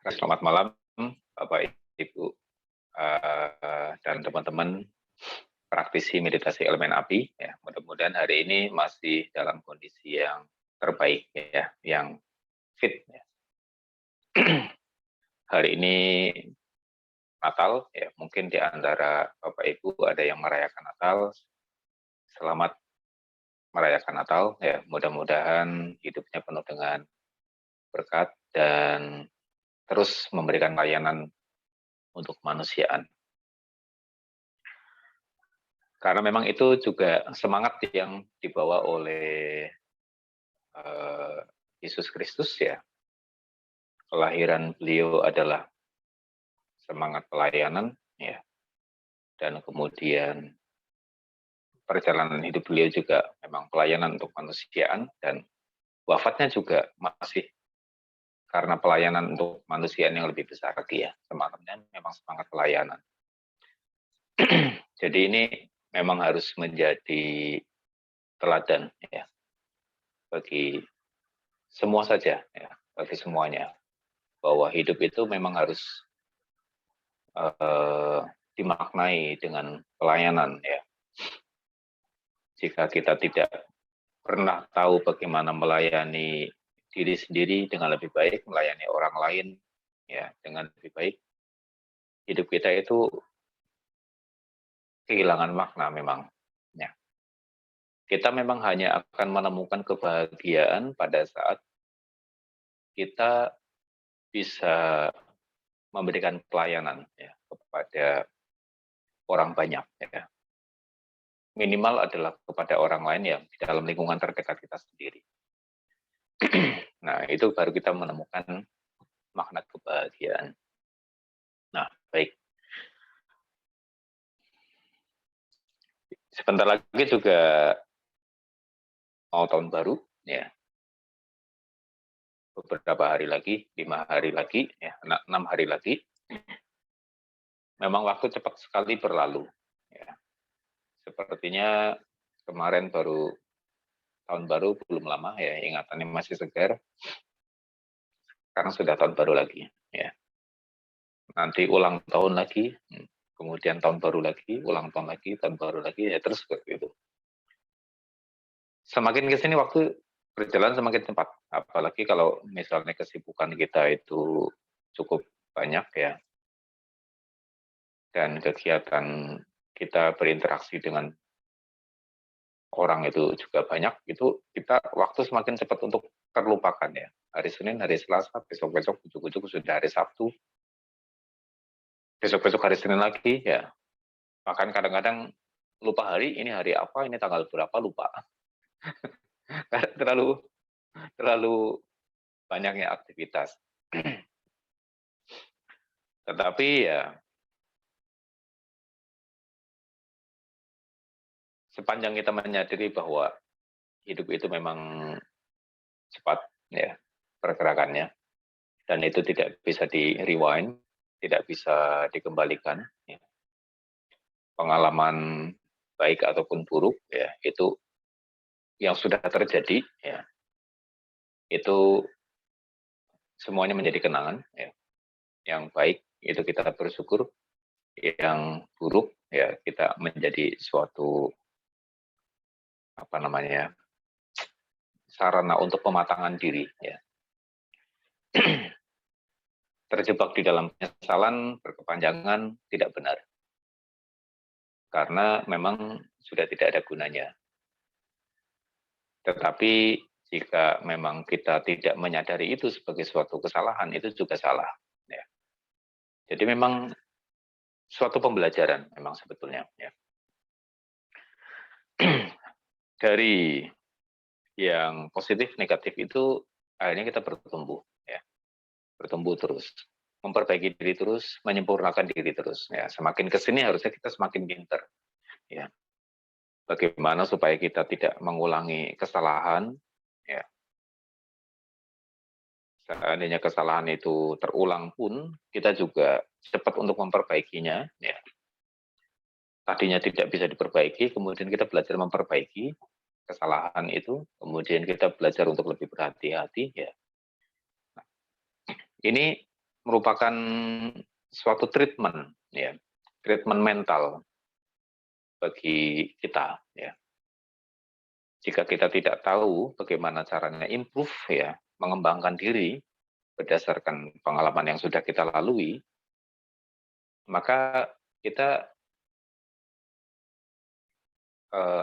Selamat malam, Bapak Ibu dan teman-teman praktisi meditasi elemen api. Ya, mudah-mudahan hari ini masih dalam kondisi yang terbaik, ya, yang fit. Ya. Hari ini Natal, ya, mungkin di antara Bapak Ibu ada yang merayakan Natal. Selamat merayakan Natal. Ya, mudah-mudahan hidupnya penuh dengan berkat dan terus memberikan layanan untuk kemanusiaan. Karena memang itu juga semangat yang dibawa oleh Yesus Kristus, ya. Kelahiran beliau adalah semangat pelayanan, ya. Dan kemudian perjalanan hidup beliau juga memang pelayanan untuk kemanusiaan, dan wafatnya juga masih karena pelayanan untuk kemanusiaan yang lebih besar lagi, ya. Semangatnya memang semangat pelayanan. Jadi ini memang harus menjadi teladan, ya, bagi semua saja, ya, bagi semuanya, bahwa hidup itu memang harus dimaknai dengan pelayanan, ya. Jika kita tidak pernah tahu bagaimana melayani diri sendiri dengan lebih baik, melayani orang lain, ya, dengan lebih baik, hidup kita itu kehilangan makna memang. Ya. Kita memang hanya akan menemukan kebahagiaan pada saat kita bisa memberikan pelayanan, ya, kepada orang banyak, ya. Minimal adalah kepada orang lain yang di dalam lingkungan terdekat kita sendiri. Nah, itu baru kita menemukan makna kebahagiaan. Nah, baik. Sebentar lagi juga mau tahun baru, ya. Beberapa hari lagi, 5 hari lagi, ya, 6 hari lagi. Memang waktu cepat sekali berlalu, ya. Sepertinya kemarin baru tahun baru, belum lama, ya, ingatannya masih segar. Sekarang sudah tahun baru lagi, ya. Nanti ulang tahun lagi, kemudian tahun baru lagi, ulang tahun lagi, tahun baru lagi, ya, terus seperti itu. Semakin ke sini waktu berjalan semakin cepat, apalagi kalau misalnya kesibukan kita itu cukup banyak, ya, dan kegiatan kita berinteraksi dengan orang itu juga banyak, itu kita waktu semakin cepat untuk terlupakan, ya. Hari Senin, hari Selasa, besok-besok ujuk-ujuk sudah hari Sabtu, besok-besok hari Senin lagi, ya. Bahkan kadang-kadang lupa hari, ini hari apa, ini tanggal berapa, lupa. terlalu banyaknya aktivitas. Tetapi ya sepanjang kita menyadari bahwa hidup itu memang cepat, ya, pergerakannya, dan itu tidak bisa di-rewind, tidak bisa dikembalikan, ya. Pengalaman baik ataupun buruk, ya, itu yang sudah terjadi, ya, itu semuanya menjadi kenangan, ya. Yang baik itu kita bersyukur, yang buruk, ya, kita menjadi suatu sarana untuk pematangan diri, ya. Terjebak di dalam penyesalan berkepanjangan tidak benar, karena memang sudah tidak ada gunanya. Tetapi jika memang kita tidak menyadari itu sebagai suatu kesalahan, itu juga salah, ya. Jadi memang suatu pembelajaran memang sebetulnya, ya. Dari yang positif negatif itu akhirnya kita bertumbuh, ya. Bertumbuh terus, memperbaiki diri terus, menyempurnakan diri terus, ya. Semakin kesini harusnya kita semakin pinter, ya. Bagaimana supaya kita tidak mengulangi kesalahan, ya. Seandainya kesalahan itu terulang pun, kita juga cepat untuk memperbaikinya, ya. Tadinya tidak bisa diperbaiki, kemudian kita belajar memperbaiki kesalahan itu, kemudian kita belajar untuk lebih berhati-hati, ya. Ini merupakan suatu treatment, ya, treatment mental bagi kita, ya. Jika kita tidak tahu bagaimana caranya improve, ya, mengembangkan diri berdasarkan pengalaman yang sudah kita lalui, maka kita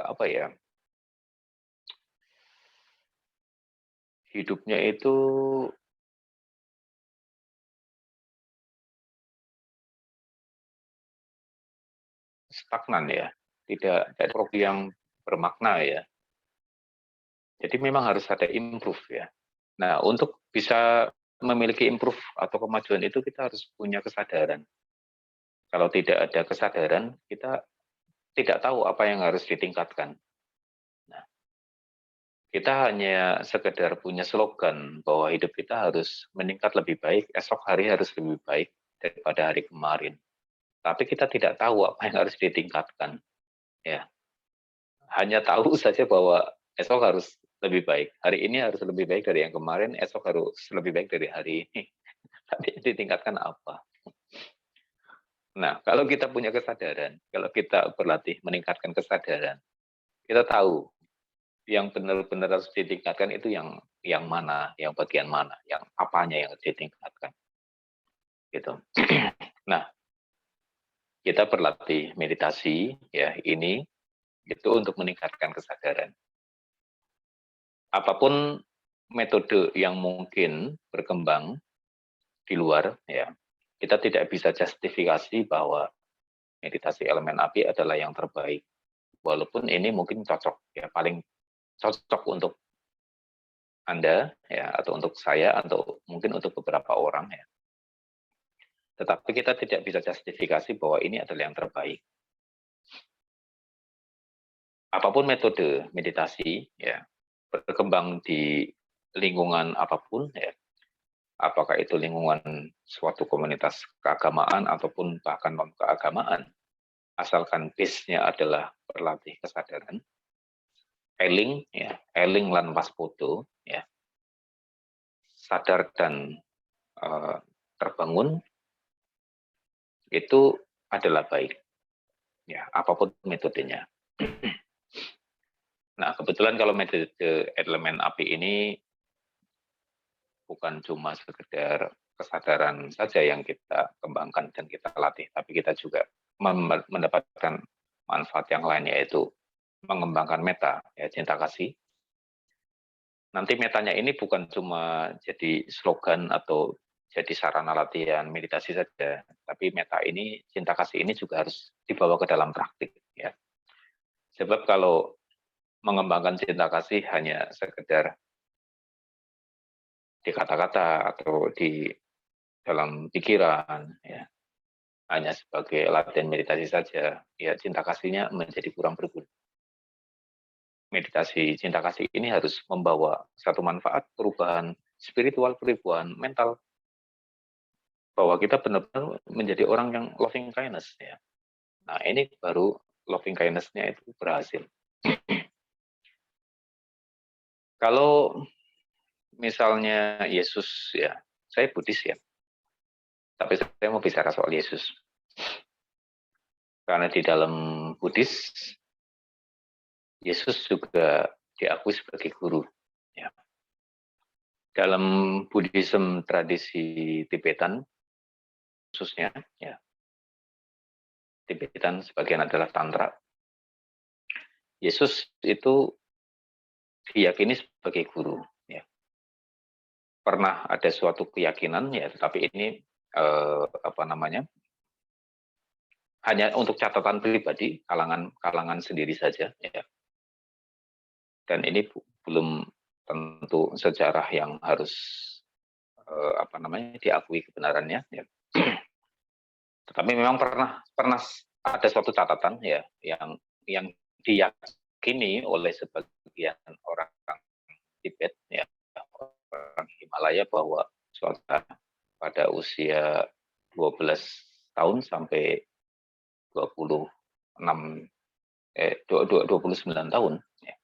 apa ya, hidupnya itu stagnan, ya, tidak ada progres yang bermakna, ya. Jadi memang harus ada improve, ya. Nah, untuk bisa memiliki improve atau kemajuan itu kita harus punya kesadaran. Kalau tidak ada kesadaran, kita tidak tahu apa yang harus ditingkatkan. Nah, kita hanya sekedar punya slogan bahwa hidup kita harus meningkat lebih baik, esok hari harus lebih baik daripada hari kemarin. Tapi kita tidak tahu apa yang harus ditingkatkan. Ya, hanya tahu saja bahwa esok harus lebih baik. Hari ini harus lebih baik dari yang kemarin, esok harus lebih baik dari hari ini. Tapi ditingkatkan apa? Nah, kalau kita punya kesadaran, kalau kita berlatih meningkatkan kesadaran, kita tahu yang benar-benar harus ditingkatkan itu yang mana, yang bagian mana, yang apanya yang harus ditingkatkan. Gitu. Nah, kita berlatih meditasi, ya, ini itu untuk meningkatkan kesadaran. Apapun metode yang mungkin berkembang di luar, ya, kita tidak bisa justifikasi bahwa meditasi elemen api adalah yang terbaik. Walaupun ini mungkin cocok, ya, paling cocok untuk Anda, ya, atau untuk saya, atau mungkin untuk beberapa orang, ya. Tetapi kita tidak bisa justifikasi bahwa ini adalah yang terbaik. Apapun metode meditasi, ya, berkembang di lingkungan apapun, ya, apakah itu lingkungan suatu komunitas keagamaan ataupun bahkan non-keagamaan, asalkan base-nya adalah berlatih kesadaran, eling, ya, eling lan waspada, ya, sadar dan terbangun, itu adalah baik, ya, apapun metodenya. Nah, kebetulan kalau metode elemen api ini bukan cuma sekedar kesadaran saja yang kita kembangkan dan kita latih, tapi kita juga mendapatkan manfaat yang lain, yaitu mengembangkan meta, ya, cinta kasih. Nanti metanya ini bukan cuma jadi slogan atau jadi sarana latihan meditasi saja, tapi meta ini, cinta kasih ini juga harus dibawa ke dalam praktik, ya. Sebab kalau mengembangkan cinta kasih hanya sekedar di kata-kata atau di dalam pikiran, ya, hanya sebagai latihan meditasi saja, ya, cinta kasihnya menjadi kurang berguna. Meditasi cinta kasih ini harus membawa satu manfaat, perubahan spiritual, perubahan mental, bahwa kita benar-benar menjadi orang yang loving kindness, ya. Nah, ini baru loving kindness-nya itu berhasil. Kalau misalnya Yesus, ya, saya Buddhis, ya, tapi saya mau bicara soal Yesus. Karena di dalam Buddhis, Yesus juga diakui sebagai guru, ya. Dalam Buddhism tradisi Tibetan, khususnya, ya, Tibetan sebagian adalah Tantra, Yesus itu diyakini sebagai guru, ya. Pernah ada suatu keyakinan, ya, tetapi ini apa namanya, hanya untuk catatan pribadi kalangan sendiri saja, ya. Dan ini belum tentu sejarah yang harus apa namanya, diakui kebenarannya, ya. Tetapi memang pernah ada suatu catatan, ya, yang diyakini oleh sebagian orang Tibet, ya, orang Himalaya, bahwa suatu pada usia 12 tahun sampai 26 29 tahun, ya.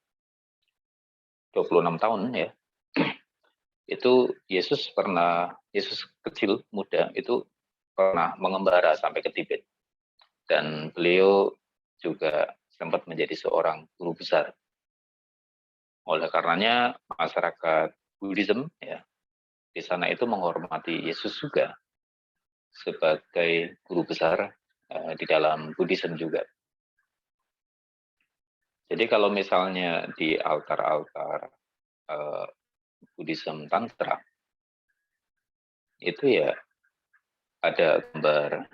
26 tahun, ya. itu Yesus kecil, muda, itu pernah mengembara sampai ke Tibet. Dan beliau juga sempat menjadi seorang guru besar. Oleh karenanya masyarakat Buddhism ya di sana itu menghormati Yesus juga sebagai guru besar di dalam Buddhism juga. Jadi kalau misalnya di altar-altar Buddhism Tantra itu ya ada gambar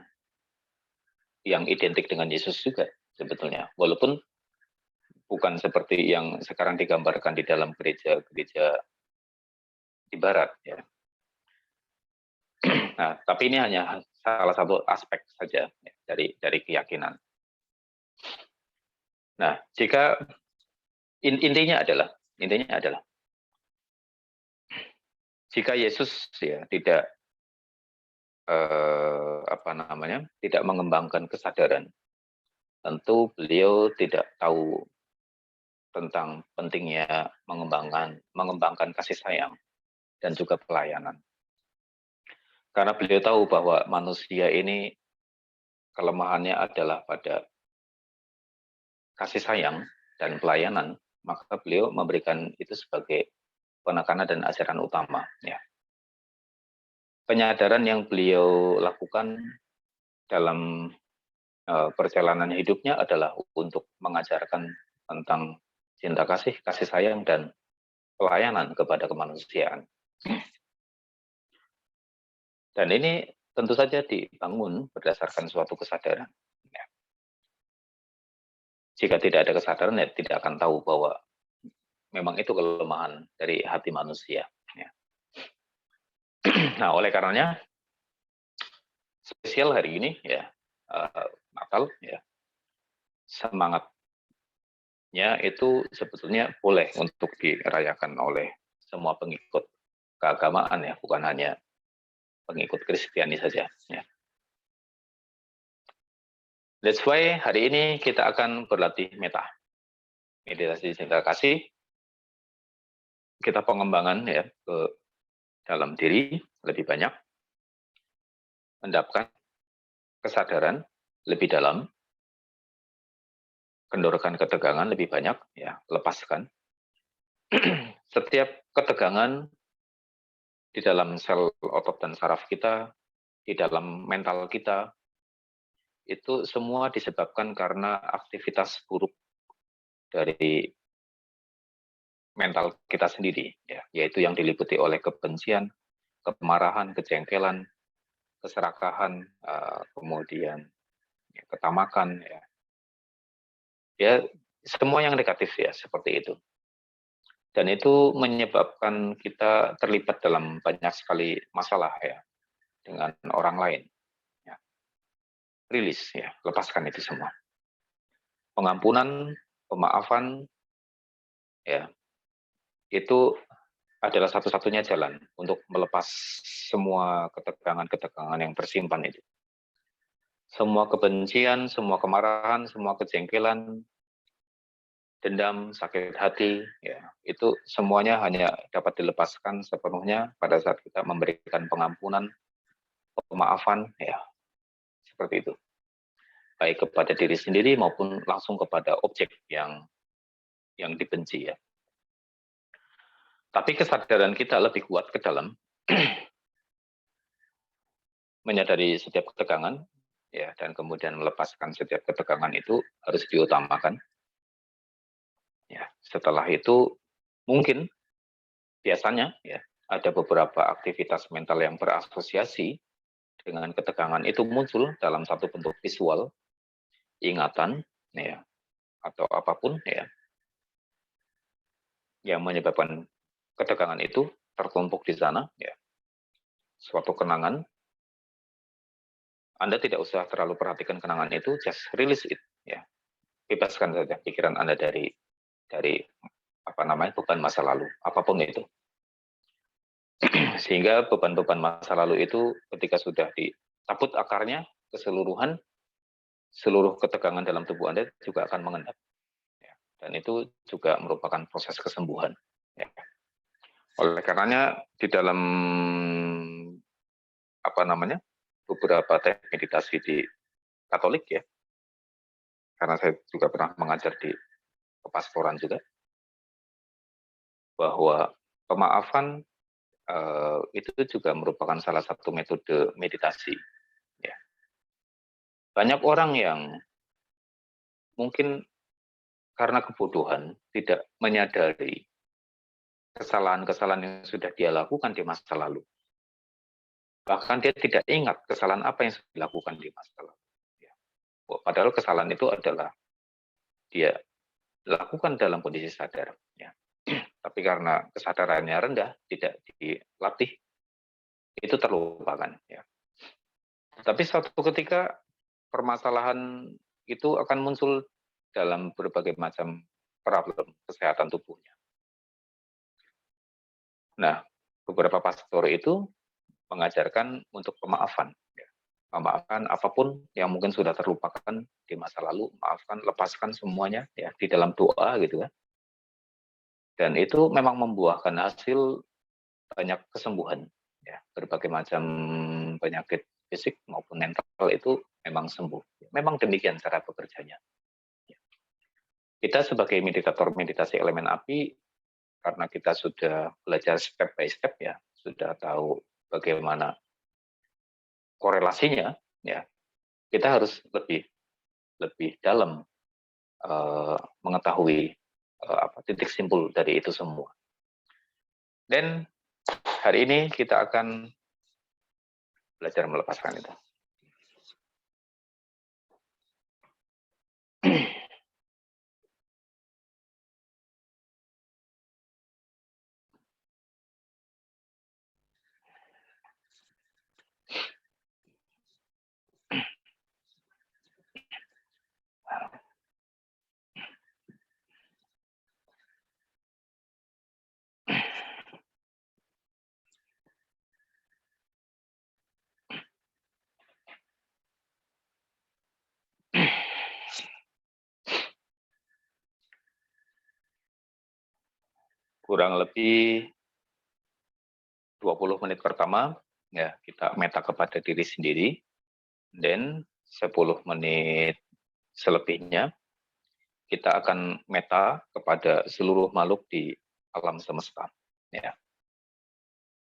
yang identik dengan Yesus juga sebetulnya, walaupun bukan seperti yang sekarang digambarkan di dalam gereja-gereja di Barat ya. Nah, tapi ini hanya salah satu aspek saja ya, dari keyakinan. Nah, jika intinya adalah jika Yesus ya tidak tidak mengembangkan kesadaran, tentu beliau tidak tahu tentang pentingnya mengembangkan kasih sayang dan juga pelayanan. Karena beliau tahu bahwa manusia ini kelemahannya adalah pada kasih sayang dan pelayanan, maka beliau memberikan itu sebagai penekanan dan ajaran utama. Ya. Penyadaran yang beliau lakukan dalam perjalanan hidupnya adalah untuk mengajarkan tentang cinta kasih, kasih sayang, dan pelayanan kepada kemanusiaan. Dan ini tentu saja dibangun berdasarkan suatu kesadaran. Ya. Jika tidak ada kesadaran, ya tidak akan tahu bahwa memang itu kelemahan dari hati manusia. Ya. Nah, oleh karenanya, spesial hari ini, ya Natal, ya semangatnya itu sebetulnya boleh untuk dirayakan oleh semua pengikut keagamaan, ya bukan hanya pengikut Kristiani saja. Ya. That's why hari ini kita akan berlatih meditasi cinta kasih. Kita pengembangan ya ke dalam diri lebih banyak, mendapatkan kesadaran lebih dalam, kendorkan ketegangan lebih banyak, ya lepaskan. Setiap ketegangan di dalam sel otot dan saraf kita, di dalam mental kita, itu semua disebabkan karena aktivitas buruk dari mental kita sendiri, ya, yaitu yang diliputi oleh kebencian, kemarahan, kejengkelan, keserakahan, kemudian ya, ketamakan, ya semua yang negatif ya seperti itu. Dan itu menyebabkan kita terlibat dalam banyak sekali masalah ya dengan orang lain. Ya. Rilis ya, lepaskan itu semua. Pengampunan, pemaafan, ya itu adalah satu-satunya jalan untuk melepas semua ketegangan-ketegangan yang tersimpan itu. Semua kebencian, semua kemarahan, semua kejengkelan, dendam, sakit hati, ya itu semuanya hanya dapat dilepaskan sepenuhnya pada saat kita memberikan pengampunan, pemaafan, ya seperti itu. Baik kepada diri sendiri maupun langsung kepada objek yang dibenci ya. Tapi kesadaran kita lebih kuat ke dalam menyadari setiap ketegangan, ya dan kemudian melepaskan setiap ketegangan itu harus diutamakan. Ya, setelah itu mungkin biasanya ya ada beberapa aktivitas mental yang berasosiasi dengan ketegangan itu muncul dalam satu bentuk visual, ingatan, ya atau apapun ya yang menyebabkan ketegangan itu tertumpuk di sana, ya suatu kenangan. Anda tidak usah terlalu perhatikan kenangan itu, just release it, ya bebaskan saja pikiran Anda dari beban masa lalu, apapun itu. Sehingga beban-beban masa lalu itu ketika sudah dicabut akarnya keseluruhan, seluruh ketegangan dalam tubuh Anda juga akan mengendap. Ya. Dan itu juga merupakan proses kesembuhan. Ya. Oleh karenanya di dalam beberapa teknik meditasi di Katolik ya, karena saya juga pernah mengajar di kepastoran juga, bahwa pemaafan itu juga merupakan salah satu metode meditasi. Ya. Banyak orang yang mungkin karena kebodohan tidak menyadari kesalahan-kesalahan yang sudah dia lakukan di masa lalu. Bahkan dia tidak ingat kesalahan apa yang sudah dilakukan di masa lalu. Ya. Padahal kesalahan itu adalah dia lakukan dalam kondisi sadar. Ya. Tapi karena kesadarannya rendah, tidak dilatih, itu terlupakan. Ya. Tapi suatu ketika permasalahan itu akan muncul dalam berbagai macam problem kesehatan tubuhnya. Nah, beberapa pastor itu mengajarkan untuk pemaafan. Ya. Memaafkan apapun yang mungkin sudah terlupakan di masa lalu, maafkan, lepaskan semuanya ya di dalam doa gitu kan. Dan itu memang membuahkan hasil banyak kesembuhan ya, berbagai macam penyakit fisik maupun mental itu memang sembuh. Memang demikian cara bekerjanya. Kita sebagai meditator meditasi elemen api, karena kita sudah belajar step by step ya, sudah tahu bagaimana korelasinya ya, kita harus lebih dalam mengetahui titik simpul dari itu semua. Dan hari ini kita akan belajar melepaskan itu. Kurang lebih 20 menit pertama ya kita meta kepada diri sendiri, dan 10 menit selebihnya kita akan meta kepada seluruh makhluk di alam semesta ya.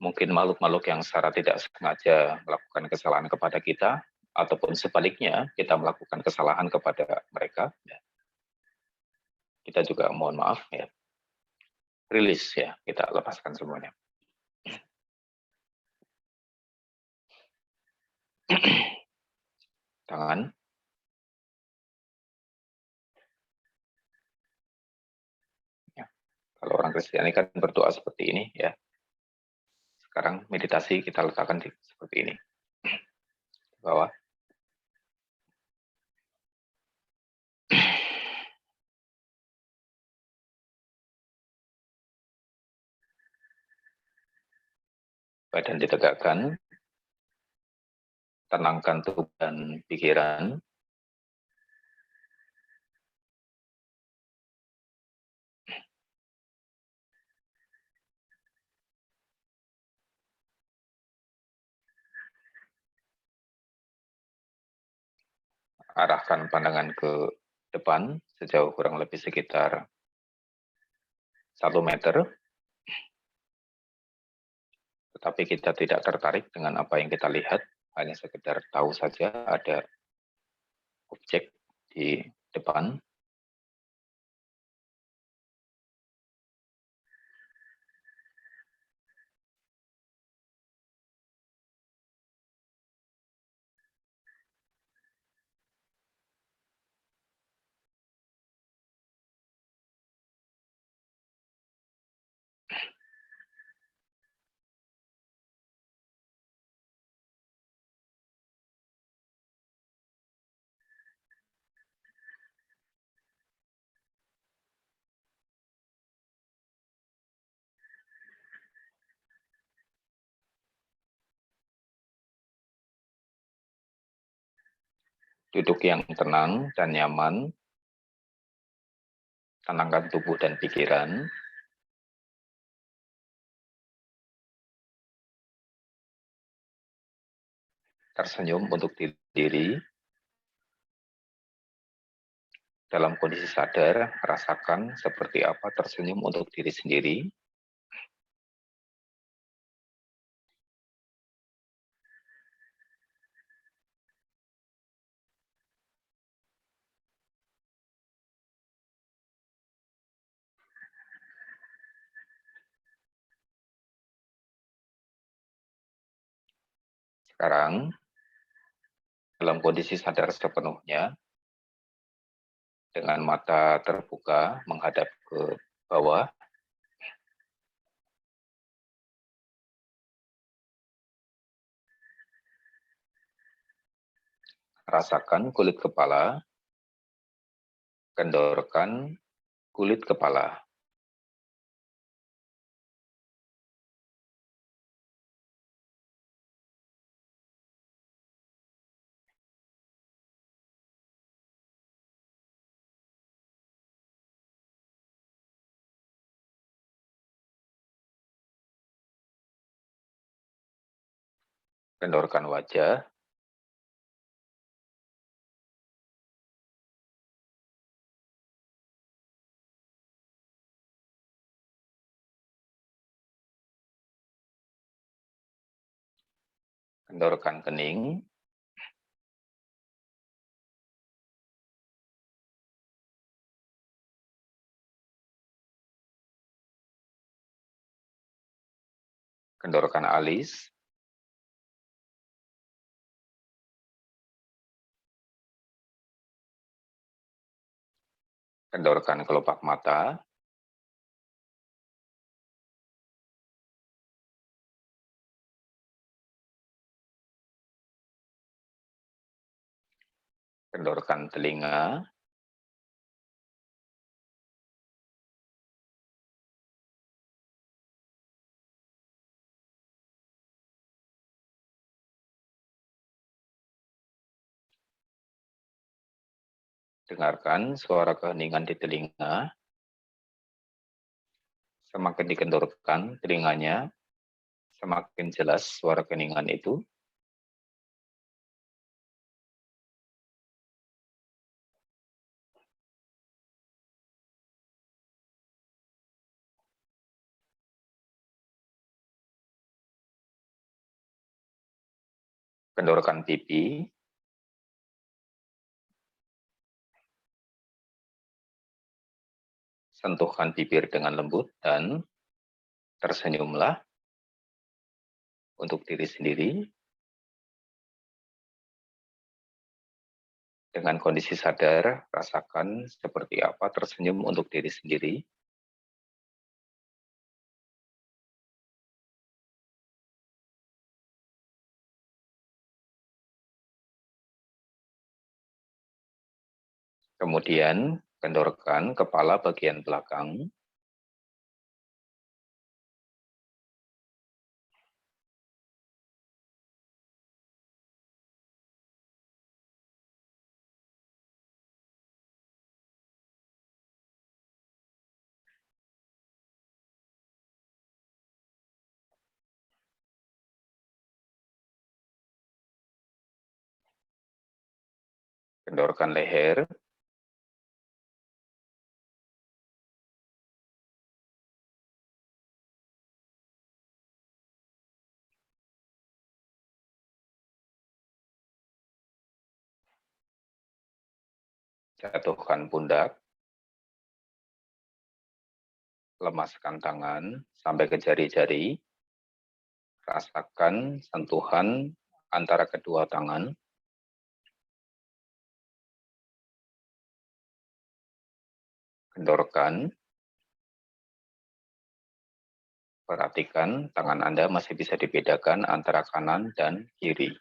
Mungkin makhluk-makhluk yang secara tidak sengaja melakukan kesalahan kepada kita, ataupun sebaliknya kita melakukan kesalahan kepada mereka ya. Kita juga mohon maaf ya, rilis ya, kita lepaskan semuanya. Tangan. Ya. Kalau orang Kristiani kan berdoa seperti ini ya. Sekarang meditasi kita letakkan seperti ini. Bawah. Badan ditegakkan. Tenangkan tubuh dan pikiran. Arahkan pandangan ke depan sejauh kurang lebih sekitar 1 meter. Tetapi kita tidak tertarik dengan apa yang kita lihat, hanya sekedar tahu saja ada objek di depan. Duduk yang tenang dan nyaman, tenangkan tubuh dan pikiran. tersenyum untuk diri. Dalam kondisi sadar, rasakan seperti apa tersenyum untuk diri sendiri. Sekarang, dalam kondisi sadar sepenuhnya, dengan mata terbuka menghadap ke bawah, rasakan kulit kepala, kendorkan kulit kepala. Kendorkan wajah, kendorkan kening, kendorkan alis, kendorkan kelopak mata, kendorkan telinga, dengarkan suara keheningan di telinga. Semakin dikendorkan telinganya, semakin jelas suara keheningan itu. Kendorkan pipi, sentuhkan bibir dengan lembut dan tersenyumlah untuk diri sendiri. Dengan kondisi sadar, rasakan seperti apa tersenyum untuk diri sendiri. Kemudian, kendorkan kepala bagian belakang. Kendorkan leher, jatuhkan pundak, lemaskan tangan sampai ke jari-jari, rasakan sentuhan antara kedua tangan, kendorkan, perhatikan tangan Anda masih bisa dibedakan antara kanan dan kiri.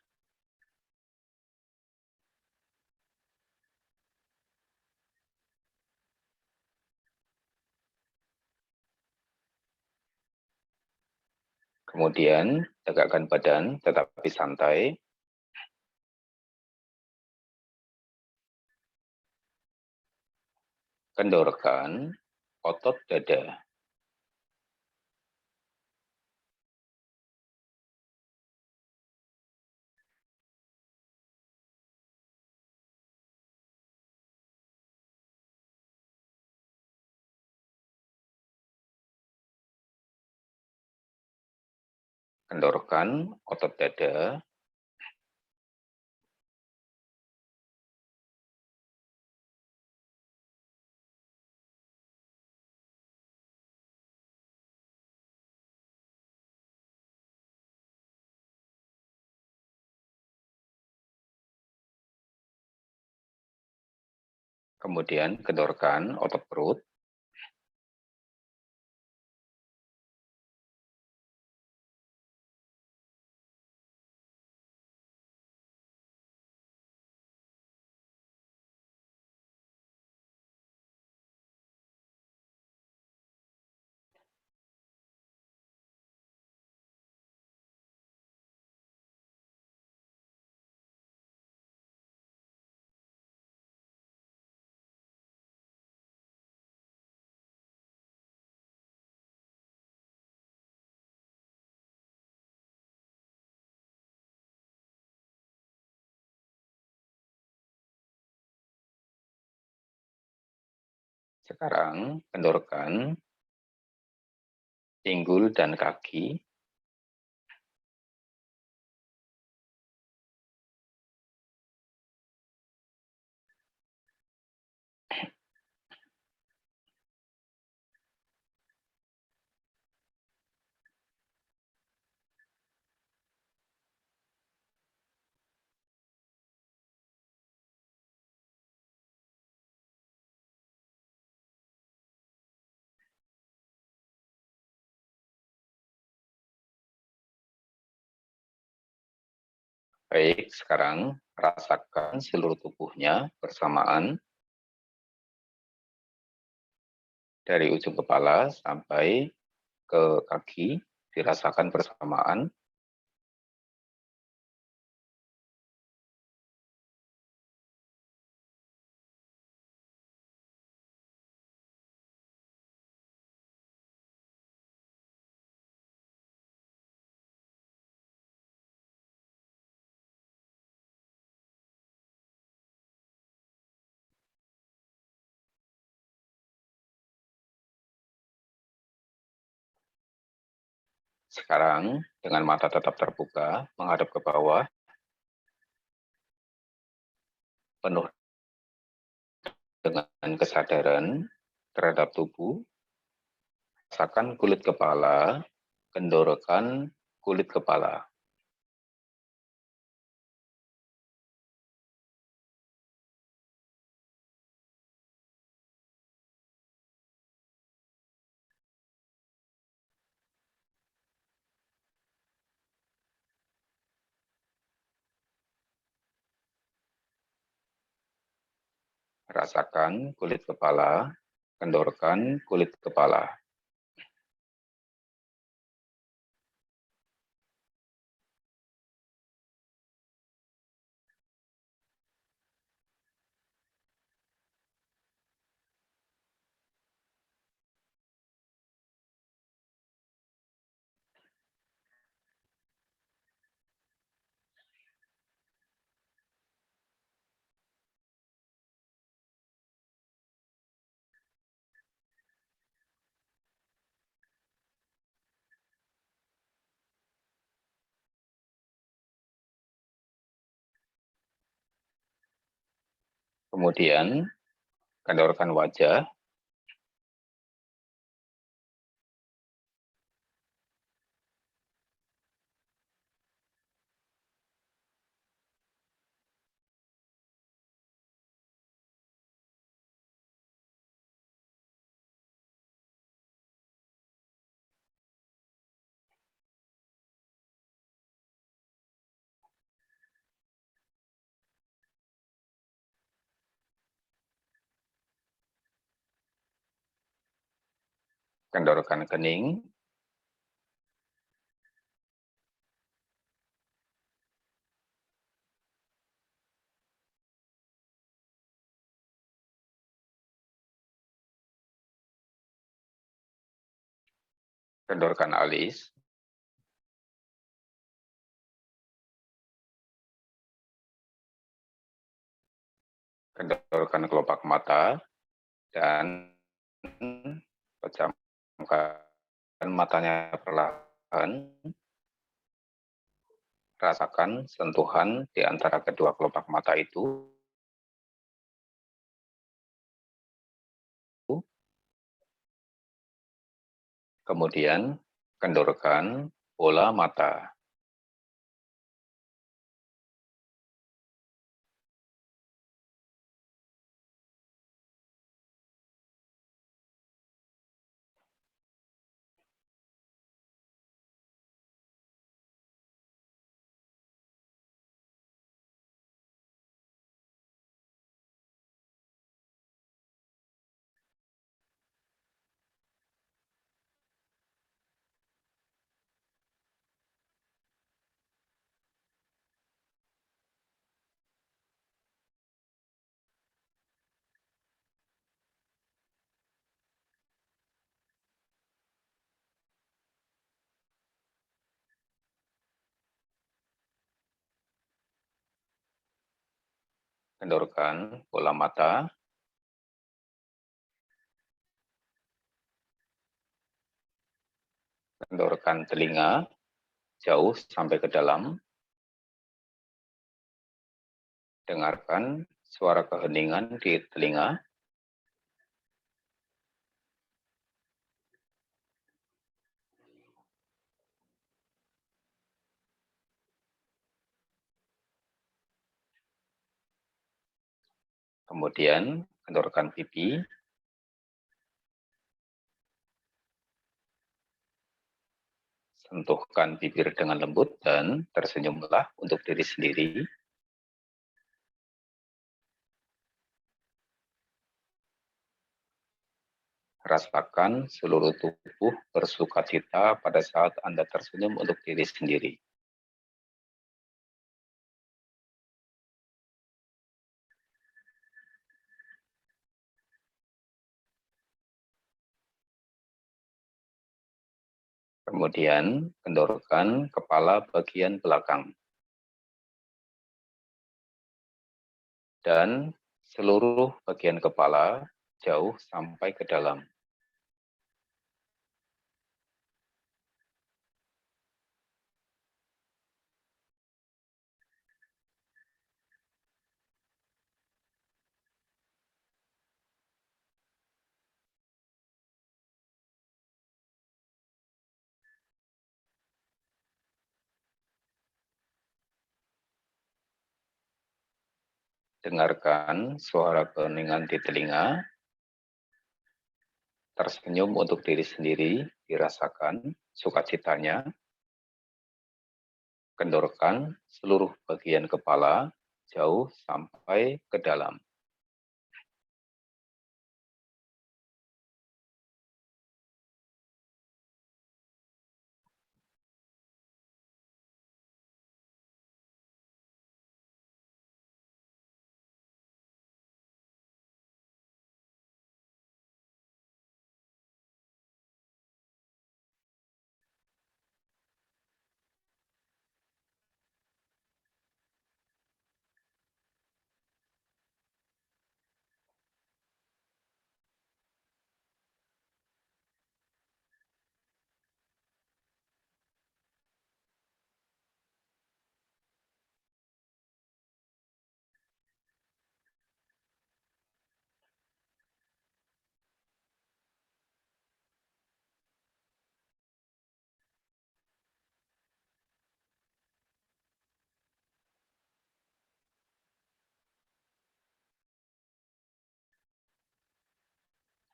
Kemudian, tegakkan badan tetapi santai. Kendorkan otot dada. Kendorkan otot dada. Kemudian kendorkan otot perut. Sekarang kendorkan pinggul dan kaki. Baik, sekarang rasakan seluruh tubuhnya bersamaan dari ujung kepala sampai ke kaki, dirasakan bersamaan. Sekarang dengan mata tetap terbuka, menghadap ke bawah, penuh dengan kesadaran terhadap tubuh, rasakan kulit kepala, kendorkan kulit kepala. Rasakan kulit kepala, kendorkan kulit kepala. Kemudian, kendorkan wajah, kendorkan kening, kendorkan alis, kendorkan kelopak mata, dan pejamkan matanya perlahan. Rasakan sentuhan di antara kedua kelopak mata itu. Kemudian kendorkan bola mata. Kendorkan bola mata. Kendorkan telinga jauh sampai ke dalam. Dengarkan suara keheningan di telinga. Kemudian kendorkan pipi. Sentuhkan bibir dengan lembut dan tersenyumlah untuk diri sendiri. Rasakan seluruh tubuh bersuka cita pada saat Anda tersenyum untuk diri sendiri. Kemudian kendorkan kepala bagian belakang. Dan seluruh bagian kepala jauh sampai ke dalam. Dengarkan suara keheningan di telinga. Tersenyum untuk diri sendiri, dirasakan sukacitanya. Kendorkan seluruh bagian kepala jauh sampai ke dalam.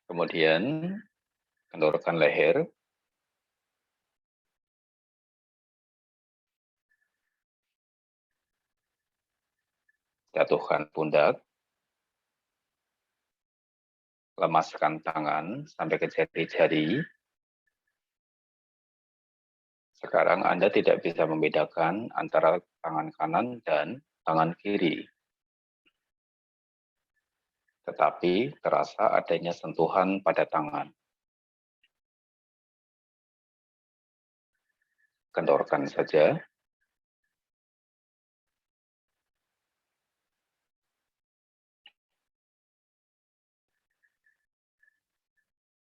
Kemudian kendorkan leher. Jatuhkan pundak. Lemaskan tangan sampai ke jari-jari. Sekarang Anda tidak bisa membedakan antara tangan kanan dan tangan kiri. Tetapi terasa adanya sentuhan pada tangan. Kendorkan saja.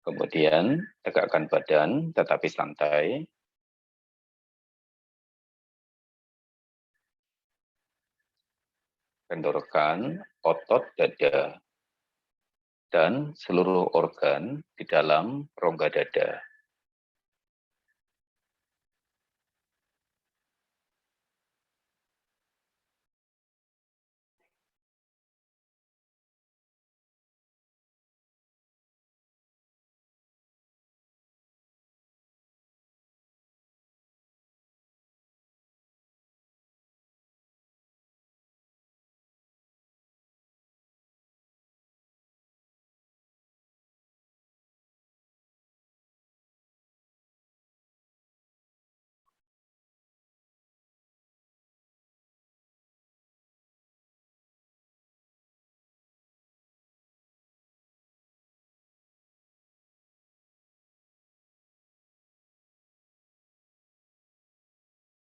Kemudian tegakkan badan tetapi santai. kendorkan otot dada dan seluruh organ di dalam rongga dada.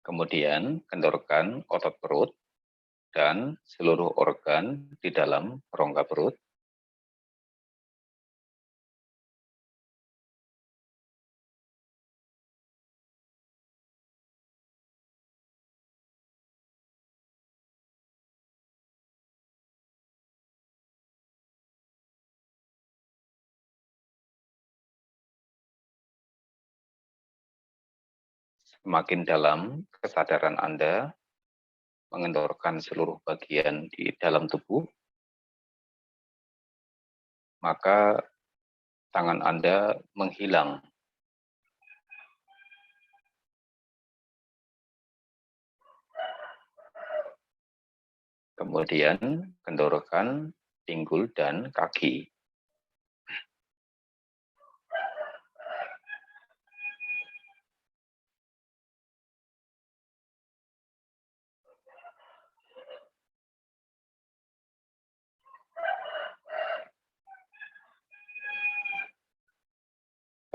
Kemudian kendorkan otot perut dan seluruh organ di dalam rongga perut. Semakin dalam kesadaran Anda mengendorkan seluruh bagian di dalam tubuh, maka tangan Anda menghilang. Kemudian kendorkan pinggul dan kaki.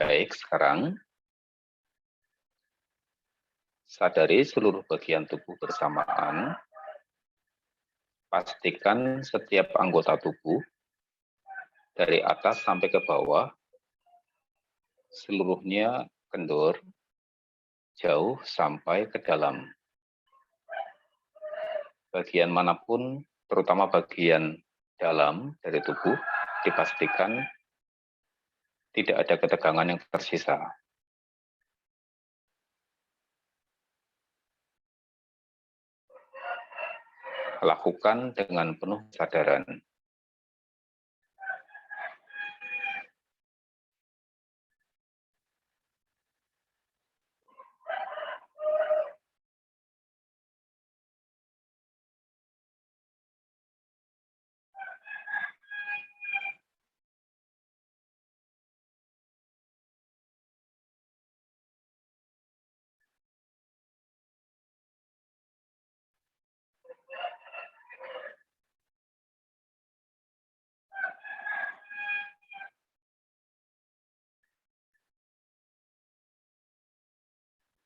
Baik, sekarang sadari seluruh bagian tubuh bersamaan. Pastikan setiap anggota tubuh dari atas sampai ke bawah seluruhnya kendur jauh sampai ke dalam. Bagian manapun, terutama bagian dalam dari tubuh, dipastikan tidak ada ketegangan yang tersisa. Lakukan dengan penuh kesadaran.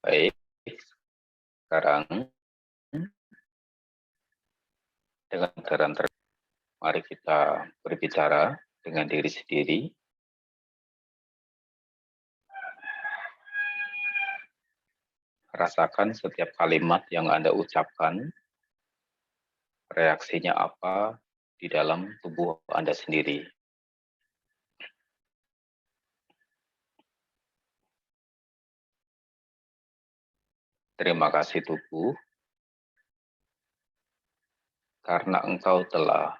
Baik, sekarang dengan kesadaran mari kita berbicara dengan diri sendiri. Rasakan setiap kalimat yang Anda ucapkan, reaksinya apa di dalam tubuh Anda sendiri. Terima kasih tubuh, karena engkau telah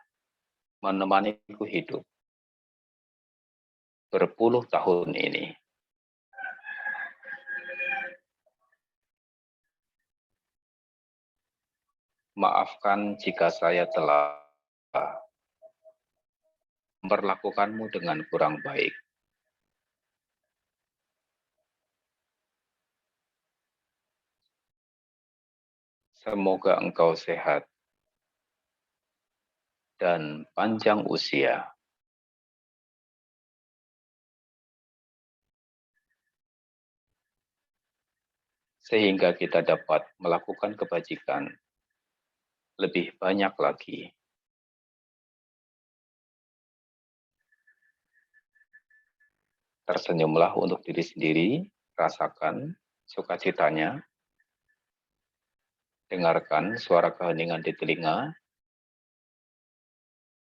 menemaniku hidup berpuluh tahun ini. Maafkan jika saya telah memperlakukanmu dengan kurang baik. Semoga engkau sehat dan panjang usia. Sehingga kita dapat melakukan kebajikan lebih banyak lagi. Tersenyumlah untuk diri sendiri, rasakan sukacitanya, dengarkan suara keheningan di telinga,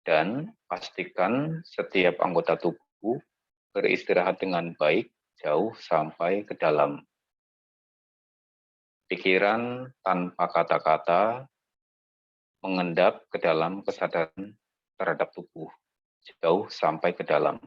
Dan pastikan setiap anggota tubuh beristirahat dengan baik, jauh sampai ke dalam. Pikiran tanpa kata-kata mengendap ke dalam kesadaran terhadap tubuh, jauh sampai ke dalam.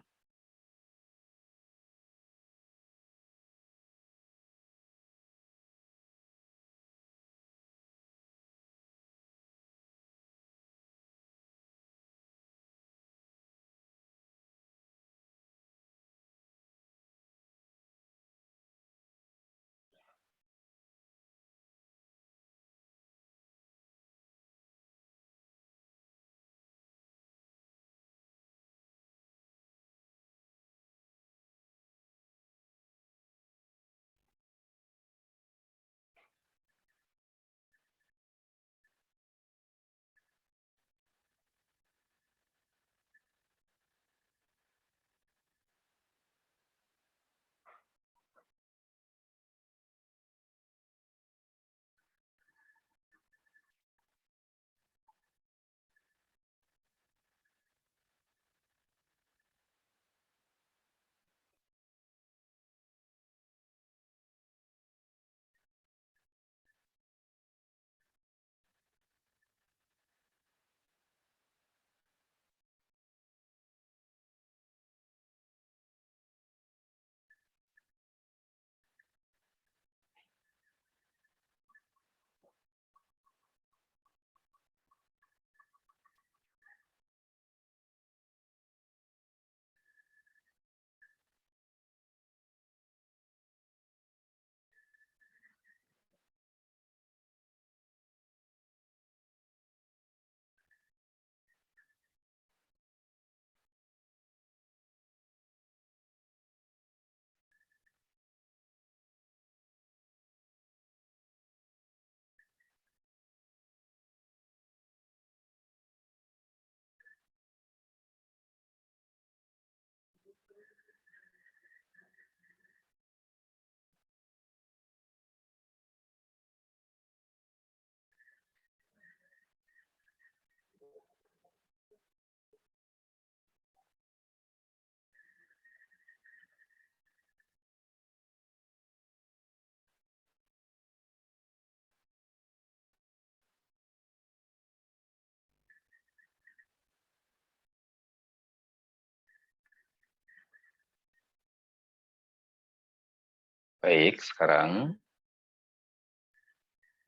Baik, sekarang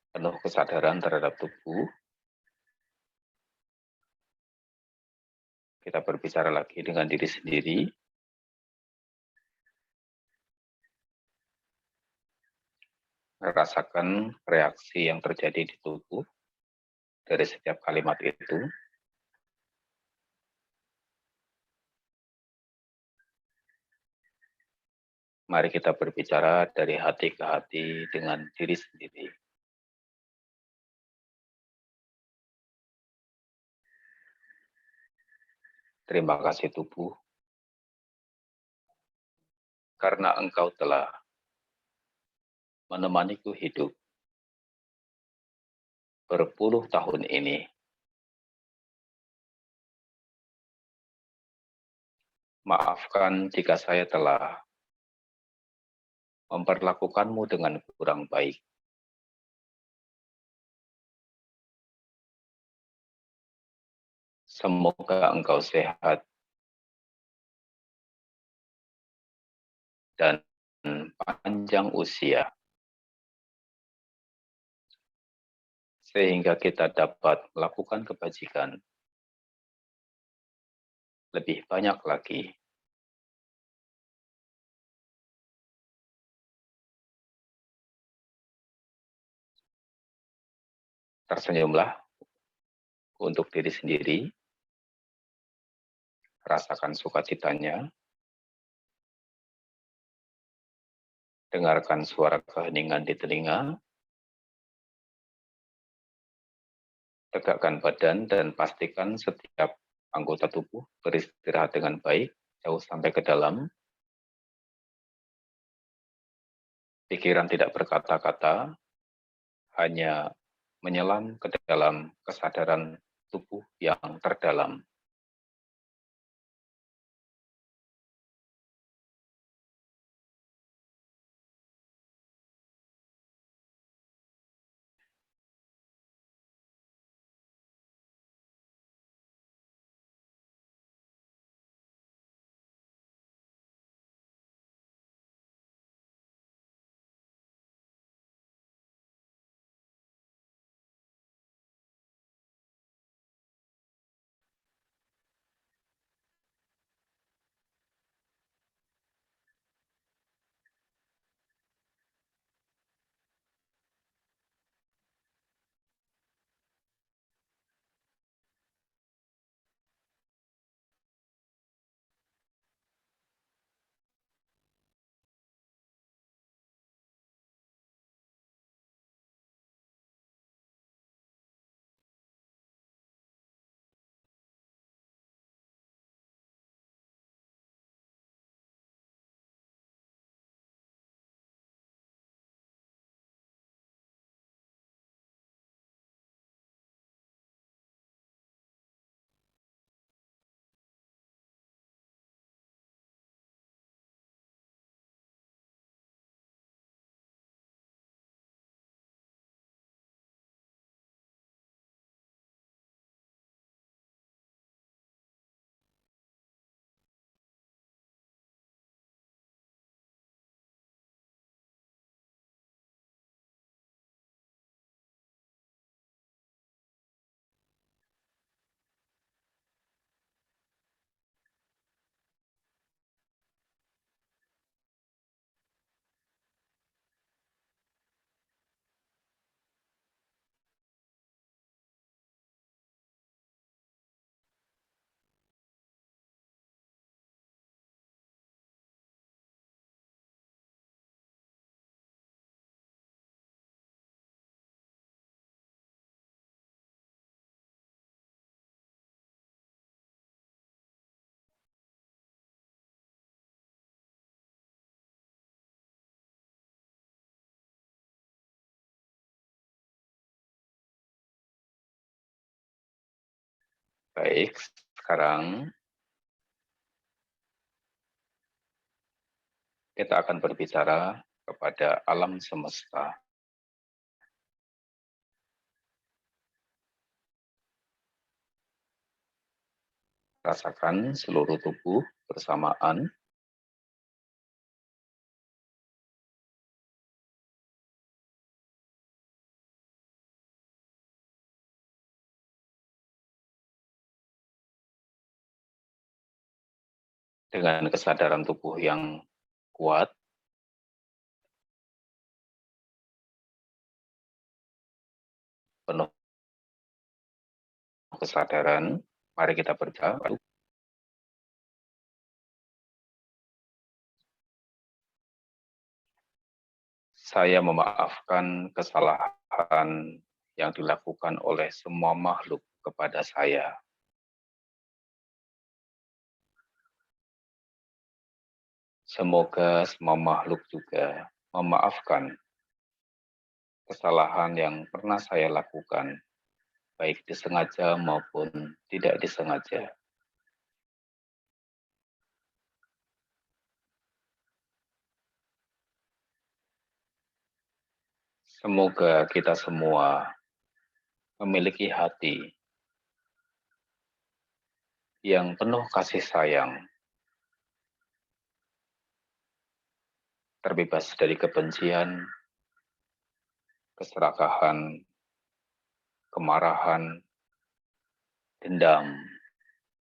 penuh kesadaran terhadap tubuh, kita berbicara lagi dengan diri sendiri. Rasakan reaksi yang terjadi di tubuh dari setiap kalimat itu. Mari kita berbicara dari hati ke hati dengan diri sendiri. Terima kasih tubuh, karena engkau telah menemaniku hidup berpuluh tahun ini. Maafkan jika saya telah memperlakukanmu dengan kurang baik. Semoga engkau sehat dan panjang usia, sehingga kita dapat melakukan kebajikan lebih banyak lagi. Tersenyumlah untuk diri sendiri, rasakan sukacitanya, dengarkan suara keheningan di telinga, tegakkan badan dan pastikan setiap anggota tubuh beristirahat dengan baik, jauh sampai ke dalam. Pikiran tidak berkata-kata, hanya menyelam ke dalam kesadaran tubuh yang terdalam. Baik, sekarang kita akan berbicara kepada alam semesta. Rasakan seluruh tubuh bersamaan. Dengan kesadaran tubuh yang kuat, penuh kesadaran, mari kita berdoa. Saya memaafkan kesalahan yang dilakukan oleh semua makhluk kepada saya. Semoga semua makhluk juga memaafkan kesalahan yang pernah saya lakukan, baik disengaja maupun tidak disengaja. Semoga kita semua memiliki hati yang penuh kasih sayang, terbebas dari kebencian, keserakahan, kemarahan, dendam,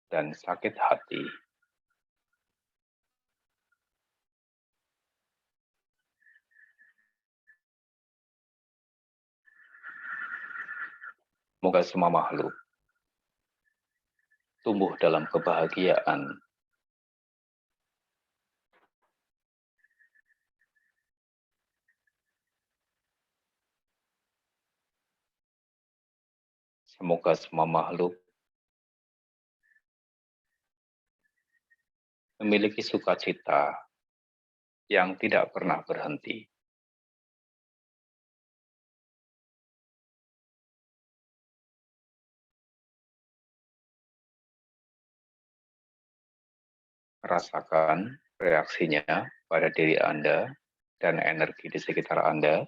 dan sakit hati. Semoga semua makhluk tumbuh dalam kebahagiaan, semoga semua makhluk memiliki sukacita yang tidak pernah berhenti. Rasakan reaksinya pada diri Anda dan energi di sekitar Anda.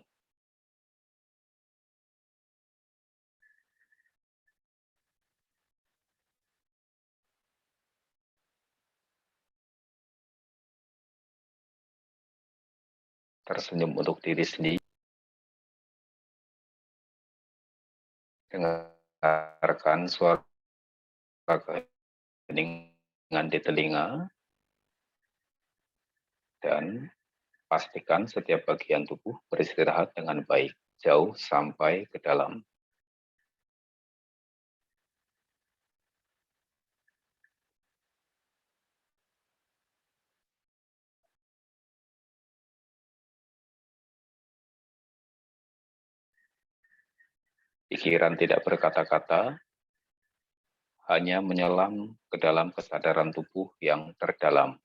Tersenyum untuk diri sendiri. Dengarkan suara keheningan di telinga dan pastikan setiap bagian tubuh beristirahat dengan baik, jauh sampai ke dalam. Pikiran tidak berkata-kata, hanya menyelam ke dalam kesadaran tubuh yang terdalam.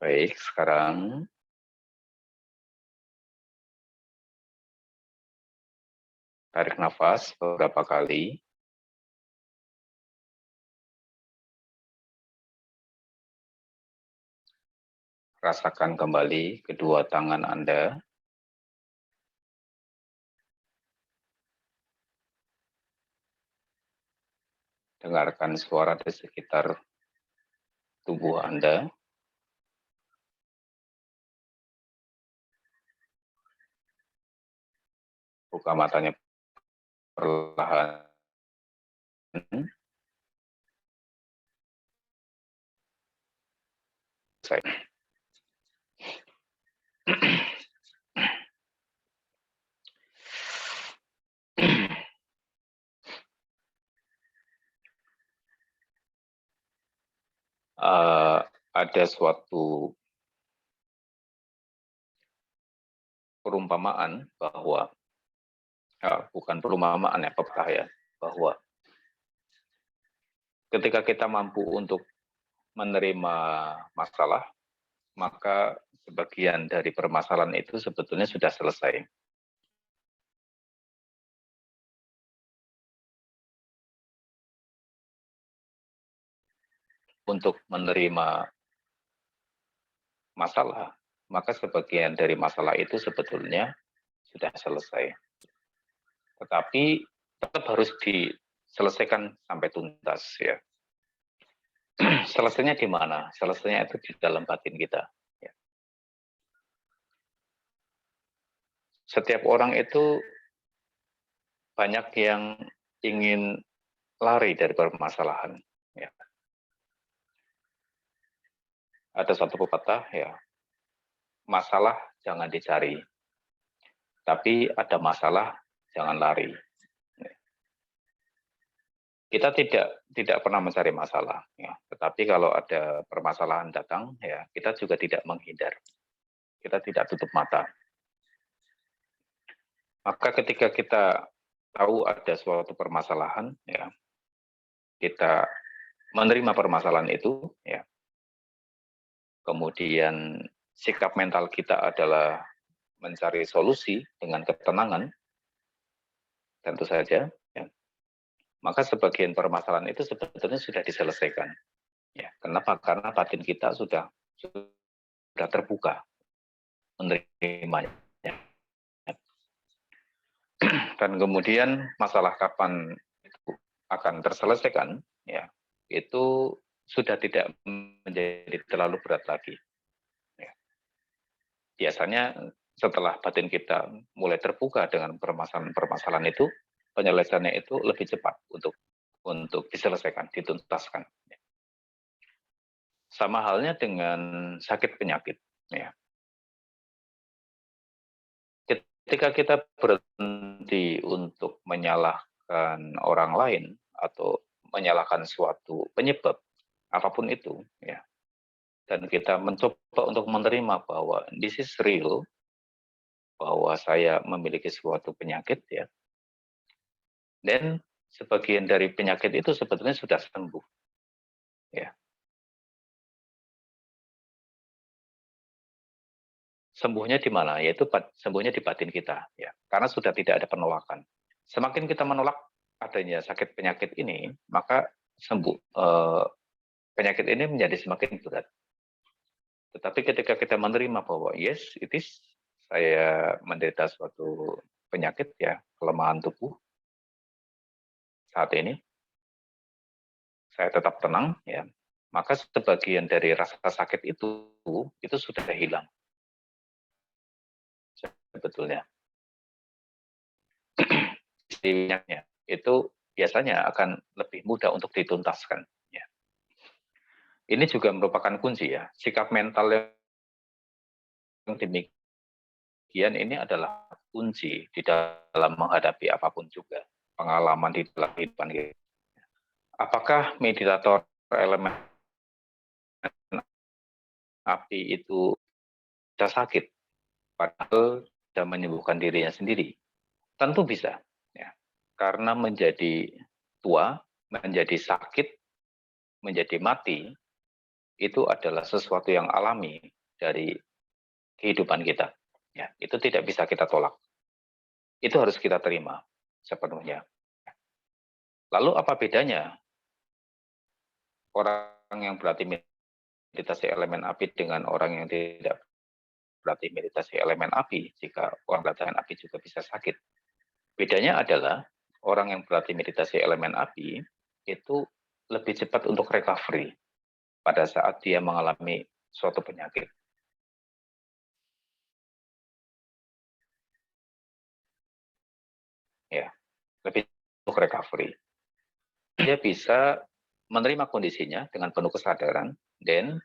Baik, sekarang tarik nafas beberapa kali. Rasakan kembali kedua tangan Anda. dengarkan suara di sekitar tubuh Anda. Buka matanya perlahan. Ada suatu perumpamaan bahwa bukan perumpamaan ya, pepatah ya, bahwa ketika kita mampu untuk menerima masalah, maka sebagian dari permasalahan itu sebetulnya sudah selesai. Untuk menerima masalah, maka sebagian dari masalah itu sebetulnya sudah selesai. Tetapi tetap harus diselesaikan sampai tuntas ya. Selesainya di mana? Selesainya itu di dalam batin kita. Ya. Setiap orang itu banyak yang ingin lari dari permasalahan. Ya. Ada satu pepatah ya, masalah jangan dicari, tapi ada masalah jangan lari. Kita tidak pernah mencari masalah, ya. Tetapi kalau ada permasalahan datang, ya kita juga tidak menghindar, kita tidak tutup mata. Maka ketika kita tahu ada suatu permasalahan, ya kita menerima permasalahan itu, ya kemudian sikap mental kita adalah mencari solusi dengan ketenangan, tentu saja, ya, maka sebagian permasalahan itu sebetulnya sudah diselesaikan. Ya, kenapa? Karena batin kita sudah terbuka menerimanya. Dan kemudian masalah kapan itu akan terselesaikan, ya itu sudah tidak menjadi terlalu berat lagi. Ya. Biasanya setelah batin kita mulai terbuka dengan permasalahan itu, penyelesaiannya itu lebih cepat untuk diselesaikan, dituntaskan. Sama halnya dengan sakit penyakit. Ya. Ketika kita berhenti untuk menyalahkan orang lain atau menyalahkan suatu penyebab apapun itu, ya, dan kita mencoba untuk menerima bahwa this is real, bahwa saya memiliki suatu penyakit, ya, dan sebagian dari penyakit itu sebetulnya sudah sembuh, ya. Sembuhnya di mana? Yaitu sembuhnya di batin kita, ya, karena sudah tidak ada penolakan. Semakin kita menolak adanya sakit penyakit ini, maka penyakit ini menjadi semakin berat. Tetapi ketika kita menerima bahwa yes, it is, saya menderita suatu penyakit, ya, kelemahan tubuh saat ini, saya tetap tenang, ya, maka sebagian dari rasa sakit itu sudah hilang sebetulnya. Minyaknya itu biasanya akan lebih mudah untuk dituntaskan. Ya. Ini juga merupakan kunci, ya. Sikap mental yang demikian ini adalah kunci di dalam menghadapi apapun juga. Pengalaman di dalam kehidupan kita. Apakah meditator elemen api itu bisa sakit padahal sudah menyembuhkan dirinya sendiri? Tentu bisa, ya. Karena menjadi tua, menjadi sakit, menjadi mati, itu adalah sesuatu yang alami dari kehidupan kita. Ya, itu tidak bisa kita tolak. Itu harus kita terima sepenuhnya. Lalu apa bedanya orang yang berlatih meditasi elemen api dengan orang yang tidak berlatih meditasi elemen api? Jika orang berlatih api juga bisa sakit. Bedanya adalah orang yang berlatih meditasi elemen api itu lebih cepat untuk recovery pada saat dia mengalami suatu penyakit. Ya, lebih untuk recovery. Dia bisa menerima kondisinya dengan penuh kesadaran, dan